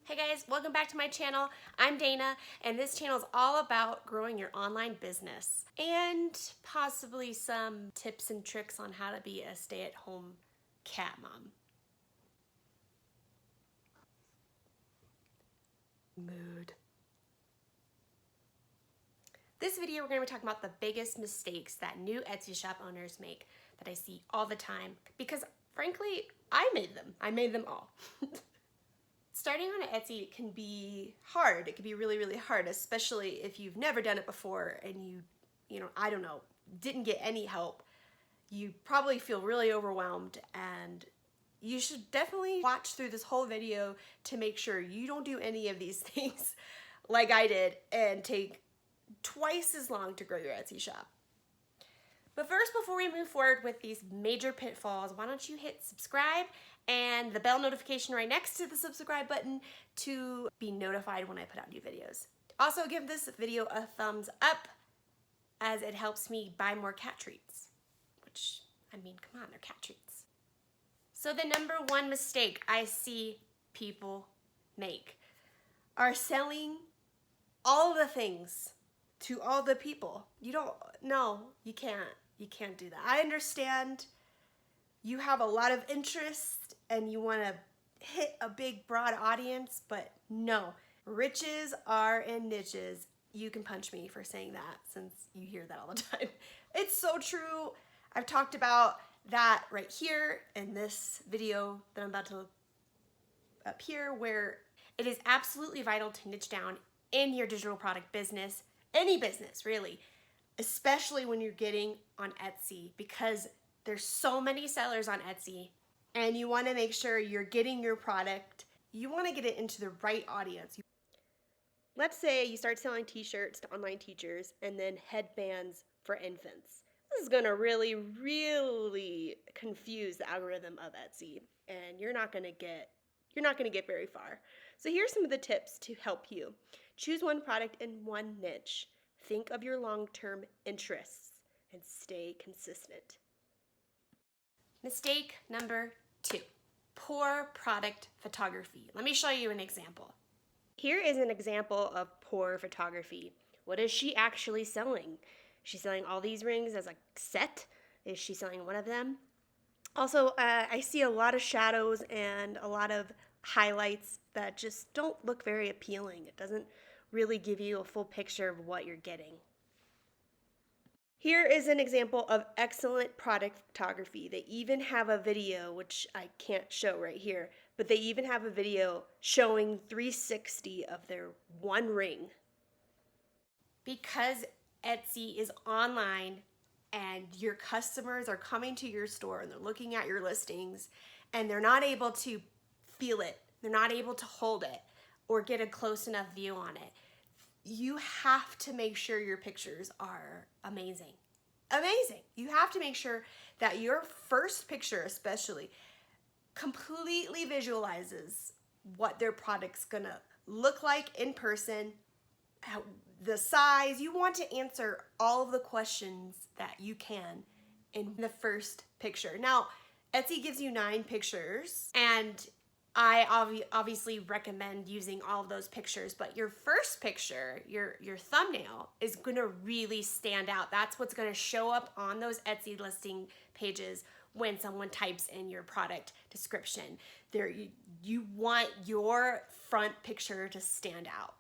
Hey guys, welcome back to my channel. I'm Dana, and this channel is all about growing your online business and possibly some tips and tricks on how to be a stay-at-home cat mom. Mood. This video we're going to be talking about the biggest mistakes that new Etsy shop owners make that I see all the time because frankly, I made them. I made them all. Starting on Etsy can be hard. It can be really, really hard, especially if you've never done it before and I don't know, didn't get any help. You probably feel really overwhelmed, and you should definitely watch through this whole video to make sure you don't do any of these things like I did and take twice as long to grow your Etsy shop. But first, before we move forward with these major pitfalls, why don't you hit subscribe and the bell notification right next to the subscribe button to be notified when I put out new videos. Also, give this video a thumbs up as it helps me buy more cat treats, which, I mean, come on, they're cat treats. So the number one mistake I see people make are selling all the things to all the people. No, you can't. You can't do that. I understand you have a lot of interest and you want to hit a big, broad audience, but no. Riches are in niches. You can punch me for saying that since you hear that all the time. It's so true. I've talked about that right here in this video that I'm about to up here, where it is absolutely vital to niche down in your digital product business, any business really, especially when you're getting on Etsy, because there's so many sellers on Etsy and you want to make sure you're getting your product. You want to get it into the right audience. Let's say you start selling t-shirts to online teachers and then headbands for infants. This is going to really, really confuse the algorithm of Etsy, and you're not going to get very far. So here's some of the tips to help you. Choose one product in one niche. Think of your long-term interests and stay consistent. Mistake number 2, poor product photography. Let me show you an example. Here is an example of poor photography. What is she actually selling? She's selling all these rings as a set. Is she selling one of them? Also, I see a lot of shadows and a lot of highlights that just don't look very appealing. It doesn't really give you a full picture of what you're getting. Here is an example of excellent product photography. They even have a video, which I can't show right here, but they even have a video showing 360 of their one ring. Because Etsy is online and your customers are coming to your store and they're looking at your listings and they're not able to feel it, they're not able to hold it or get a close enough view on it, you have to make sure your pictures are amazing. Amazing. You have to make sure that your first picture especially completely visualizes what their product's gonna look like in person, the size. You want to answer all of the questions that you can in the first picture. Now, Etsy gives you 9 pictures, and I obviously recommend using all of those pictures, but your first picture, your thumbnail, is gonna really stand out. That's what's gonna show up on those Etsy listing pages when someone types in your product description. You want your front picture to stand out.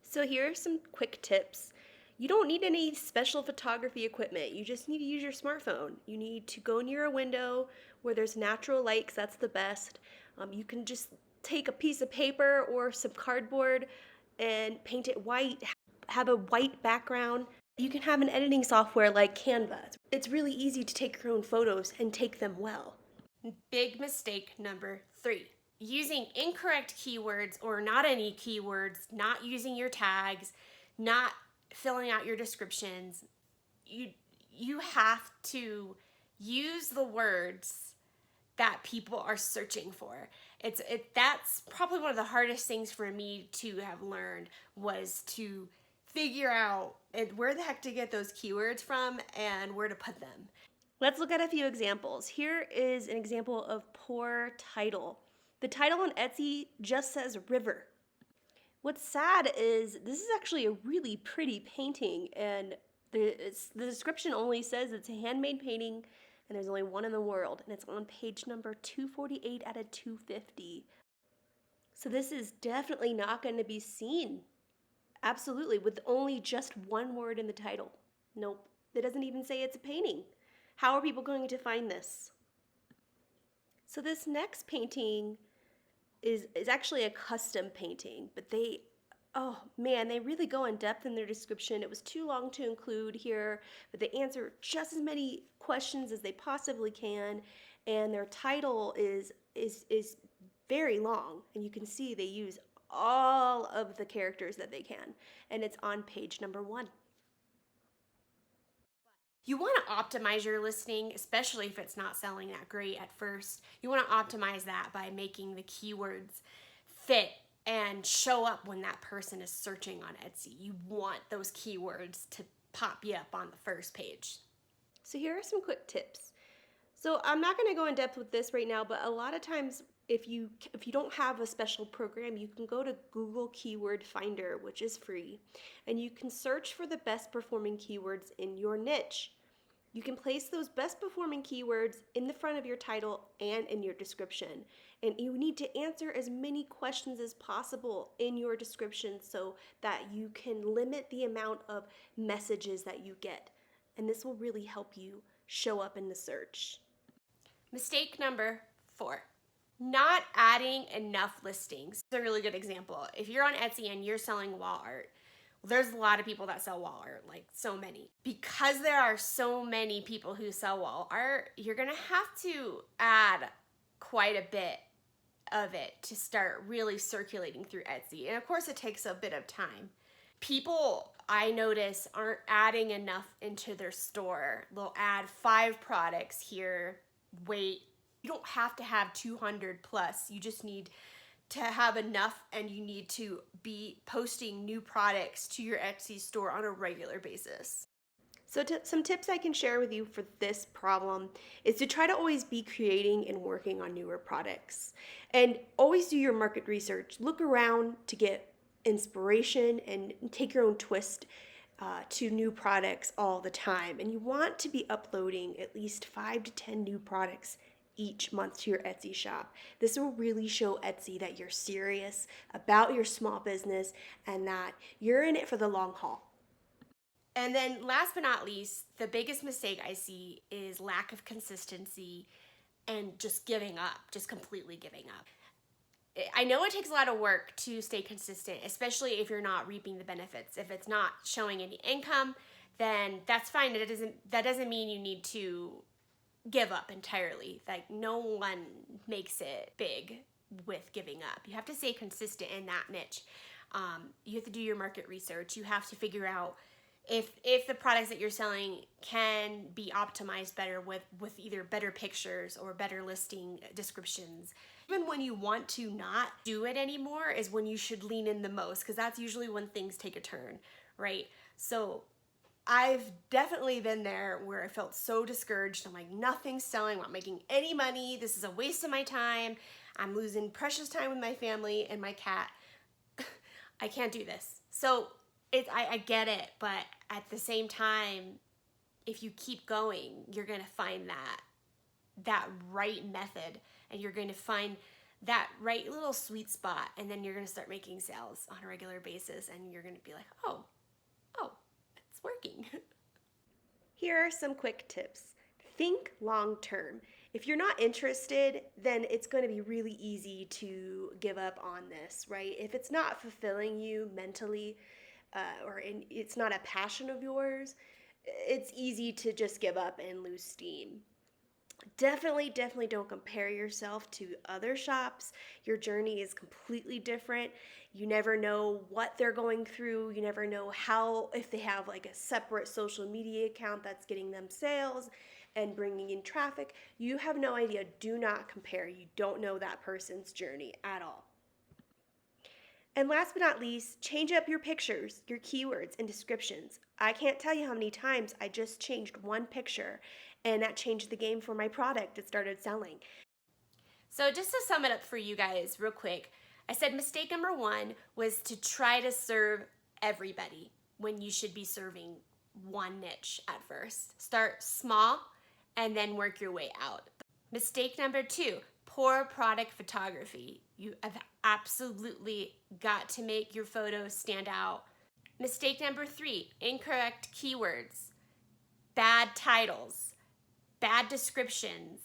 So here are some quick tips. You don't need any special photography equipment. You just need to use your smartphone. You need to go near a window where there's natural light, 'cause that's the best. You can just take a piece of paper or some cardboard and paint it white, have a white background. You can have an editing software like Canva. It's really easy to take your own photos and take them well. Big mistake number 3. Using incorrect keywords or not any keywords, not using your tags, not filling out your descriptions. You have to use the words that people are searching for. That's probably one of the hardest things for me to have learned, was to figure out where the heck to get those keywords from and where to put them. Let's look at a few examples. Here is an example of poor title. The title on Etsy just says river. What's sad is this is actually a really pretty painting, and the description only says it's a handmade painting and there's only one in the world, and it's on page number 248 out of 250. So this is definitely not going to be seen. Absolutely, with only just one word in the title. Nope, it doesn't even say it's a painting. How are people going to find this? So this next painting is actually a custom painting, but oh man, they really go in depth in their description. It was too long to include here, but they answer just as many questions as they possibly can, and their title is very long, and you can see they use all of the characters that they can, and it's on page number 1. You want to optimize your listing, especially if it's not selling that great at first. You want to optimize that by making the keywords fit and show up when that person is searching on Etsy. You want those keywords to pop you up on the first page. So here are some quick tips. So I'm not going to go in depth with this right now, but a lot of times if you don't have a special program, you can go to Google Keyword Finder, which is free, and you can search for the best performing keywords in your niche. You can place those best performing keywords in the front of your title and in your description. And you need to answer as many questions as possible in your description so that you can limit the amount of messages that you get. And this will really help you show up in the search. Mistake number 4. Not adding enough listings. It's a really good example. If you're on Etsy and you're selling wall art, there's a lot of people that sell wall art, like so many. Because there are so many people who sell wall art, you're gonna have to add quite a bit of it to start really circulating through Etsy. And of course it takes a bit of time. People, I notice, aren't adding enough into their store. They'll add 5 products here, wait. You don't have to have 200 plus. You just need to have enough, and you need to be posting new products to your Etsy store on a regular basis. So some tips I can share with you for this problem is to try to always be creating and working on newer products. And always do your market research. Look around to get inspiration and take your own twist to new products all the time. And you want to be uploading at least 5 to 10 new products each month to your Etsy shop. This will really show Etsy that you're serious about your small business and that you're in it for the long haul. And then last but not least, the biggest mistake I see is lack of consistency and just giving up, just completely giving up. I know it takes a lot of work to stay consistent, especially if you're not reaping the benefits. If it's not showing any income, then that's fine. That doesn't mean you need to give up entirely. Like, no one makes it big with giving up. You have to stay consistent in that niche. You have to do your market research. You have to figure out if the products that you're selling can be optimized better with either better pictures or better listing descriptions. Even when you want to not do it anymore is when you should lean in the most, because that's usually when things take a turn, right? So I've definitely been there where I felt so discouraged. I'm like, nothing's selling, I'm not making any money, this is a waste of my time, I'm losing precious time with my family and my cat. I can't do this. So I get it, but at the same time, if you keep going, you're gonna find that right method, and you're gonna find that right little sweet spot, and then you're gonna start making sales on a regular basis, and you're gonna be like, oh, it's working. Here are some quick tips. Think long term. If you're not interested, then it's going to be really easy to give up on this, right? If it's not fulfilling you mentally, it's not a passion of yours, it's easy to just give up and lose steam. Definitely don't compare yourself to other shops. Your journey is completely different. You never know what they're going through. You never know if they have like a separate social media account that's getting them sales and bringing in traffic. You have no idea. Do not compare. You don't know that person's journey at all. And last but not least, change up your pictures, your keywords, and descriptions. I can't tell you how many times I just changed one picture and that changed the game for my product. It started selling. So just to sum it up for you guys real quick, I said mistake number 1 was to try to serve everybody when you should be serving one niche at first. Start small and then work your way out. Mistake number 2, poor product photography. You have absolutely got to make your photos stand out. Mistake number 3, incorrect keywords, bad titles, bad descriptions,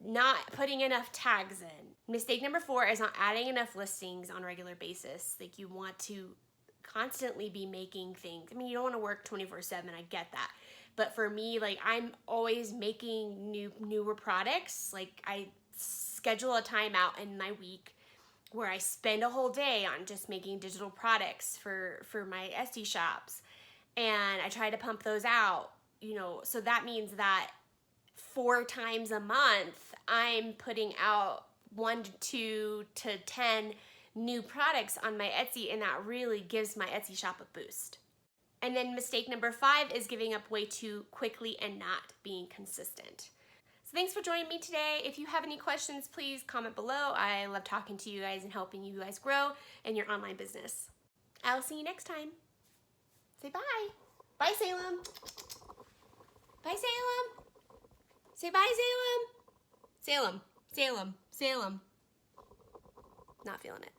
not putting enough tags in. Mistake number 4 is not adding enough listings on a regular basis. Like, you want to constantly be making things. I mean, you don't want to work 24/7, I get that. But for me, like, I'm always making newer products. Like, I schedule a time out in my week where I spend a whole day on just making digital products for my Etsy shops. And I try to pump those out, you know, so that means that 4 times a month, I'm putting out 1 to 2 to 10 new products on my Etsy, and that really gives my Etsy shop a boost. And then mistake number 5 is giving up way too quickly and not being consistent. So thanks for joining me today. If you have any questions, please comment below. I love talking to you guys and helping you guys grow in your online business. I'll see you next time. Say bye. Bye, Salem. Bye, Salem. Say bye, Salem. Salem, Salem, Salem. Not feeling it.